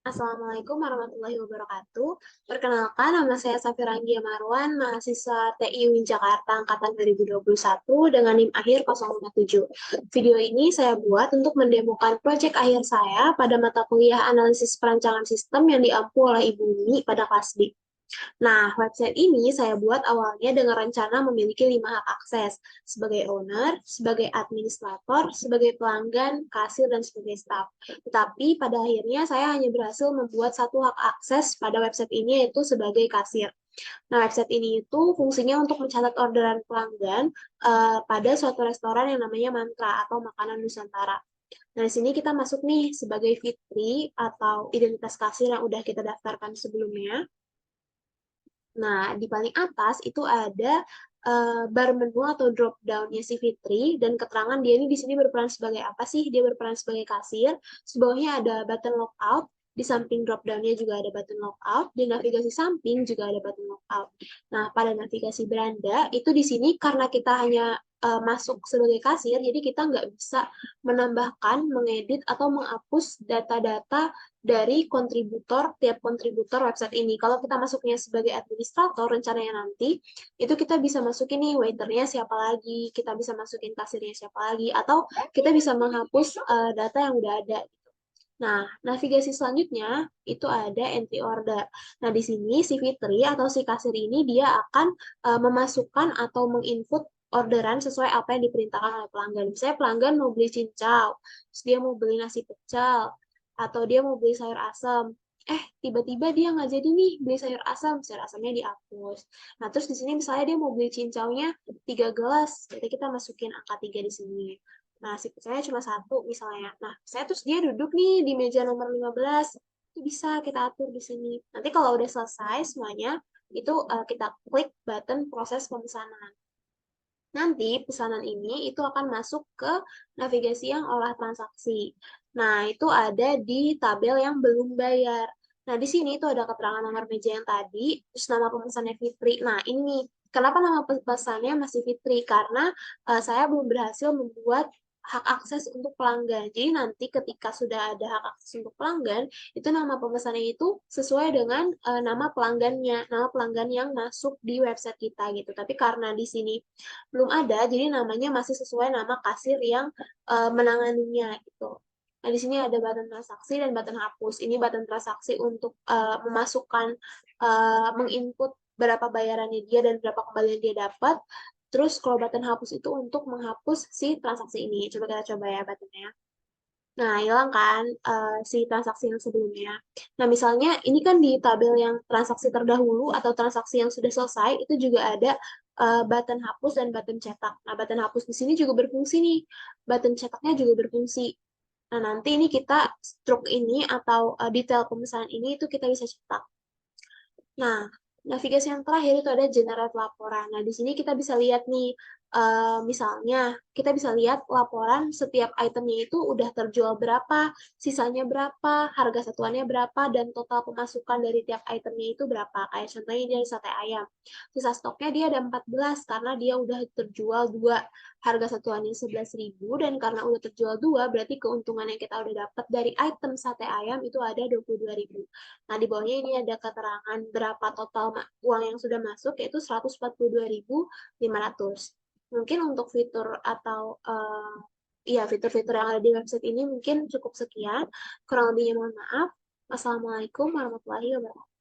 Assalamualaikum warahmatullahi wabarakatuh. Perkenalkan, nama saya Safira Anggia Marwan, mahasiswa TI UIN Jakarta Angkatan 2021 dengan NIM akhir 057. Video ini saya buat untuk mendemokan proyek akhir saya pada mata kuliah analisis perancangan sistem yang diampu oleh Ibu Umi pada kelas B. Nah, website ini saya buat awalnya dengan rencana memiliki 5 hak akses, sebagai owner, sebagai administrator, sebagai pelanggan, kasir, dan sebagai staff. Tetapi pada akhirnya saya hanya berhasil membuat satu hak akses pada website ini, yaitu sebagai kasir. Nah, website ini itu fungsinya untuk mencatat orderan pelanggan pada suatu restoran yang namanya Mantra atau Makanan Nusantara. Nah, di sini kita masuk nih sebagai Fitri atau identitas kasir yang udah kita daftarkan sebelumnya. Nah, di paling atas itu ada bar menu atau drop down-nya si Fitri dan keterangan dia ini di sini berperan sebagai apa sih? Dia berperan sebagai kasir. Di bawahnya ada button logout, di samping drop down-nya juga ada button logout, di navigasi samping juga ada button logout. Nah, pada navigasi beranda itu di sini karena kita hanya masuk sebagai kasir, jadi kita nggak bisa menambahkan, mengedit, atau menghapus data-data dari tiap kontributor website ini. Kalau kita masuknya sebagai administrator, rencananya nanti, itu kita bisa masukin nih waiternya siapa lagi, kita bisa masukin kasirnya siapa lagi, atau kita bisa menghapus data yang udah ada. Nah, navigasi selanjutnya itu ada entry order. Nah, di sini si Fitri atau si kasir ini dia akan memasukkan atau menginput orderan sesuai apa yang diperintahkan oleh pelanggan. Misalnya pelanggan mau beli cincau, terus dia mau beli nasi pecel, atau dia mau beli sayur asam. Tiba-tiba dia nggak jadi nih beli sayur asamnya dihapus. Nah, terus di sini misalnya dia mau beli cincaunya 3 gelas, jadi kita masukin angka 3 di sini. Nah, si pecelnya cuma satu misalnya. Nah, saya terus dia duduk nih di meja nomor 15. Itu bisa kita atur di sini. Nanti kalau udah selesai semuanya, itu kita klik button proses pemesanan. Nanti pesanan ini itu akan masuk ke navigasi yang olah transaksi. Nah, itu ada di tabel yang belum bayar. Nah, di sini itu ada keterangan nomor meja yang tadi, terus nama pemesannya Fitri. Nah, ini kenapa nama pemesannya masih Fitri? Karena saya belum berhasil membuat hak akses untuk pelanggan. Jadi nanti ketika sudah ada hak akses untuk pelanggan, itu nama pemesannya itu sesuai dengan nama pelanggan yang masuk di website kita gitu. Tapi karena di sini belum ada, jadi namanya masih sesuai nama kasir yang menanganinya gitu. Nah, di sini ada button transaksi dan button hapus. Ini button transaksi untuk memasukkan, menginput berapa bayarannya dia dan berapa kembalian dia dapat. Terus kalau button hapus itu untuk menghapus si transaksi ini. Coba kita coba ya buttonnya. Nah, hilang kan si transaksi yang sebelumnya. Nah, misalnya ini kan di tabel yang transaksi terdahulu atau transaksi yang sudah selesai, itu juga ada button hapus dan button cetak. Nah, button hapus di sini juga berfungsi nih. Button cetaknya juga berfungsi. Nah, nanti ini kita stroke ini atau detail pemesanan ini itu kita bisa cetak. Nah, navigasi yang terakhir itu ada generate laporan. Nah, di sini kita bisa lihat nih, misalnya kita bisa lihat laporan setiap itemnya itu udah terjual berapa, sisanya berapa, harga satuannya berapa, dan total pemasukan dari tiap itemnya itu berapa. Kayak contohnya dari sate ayam. Sisa stoknya dia ada 14 karena dia udah terjual 2. Harga satuannya 11.000 dan karena udah terjual 2 berarti keuntungan yang kita udah dapat dari item sate ayam itu ada 22.000. Nah, di bawahnya ini ada keterangan berapa total uang yang sudah masuk, yaitu 142.500. Mungkin untuk fitur atau fitur-fitur yang ada di website ini mungkin cukup sekian. Kurang lebihnya mohon maaf. Wassalamualaikum warahmatullahi wabarakatuh.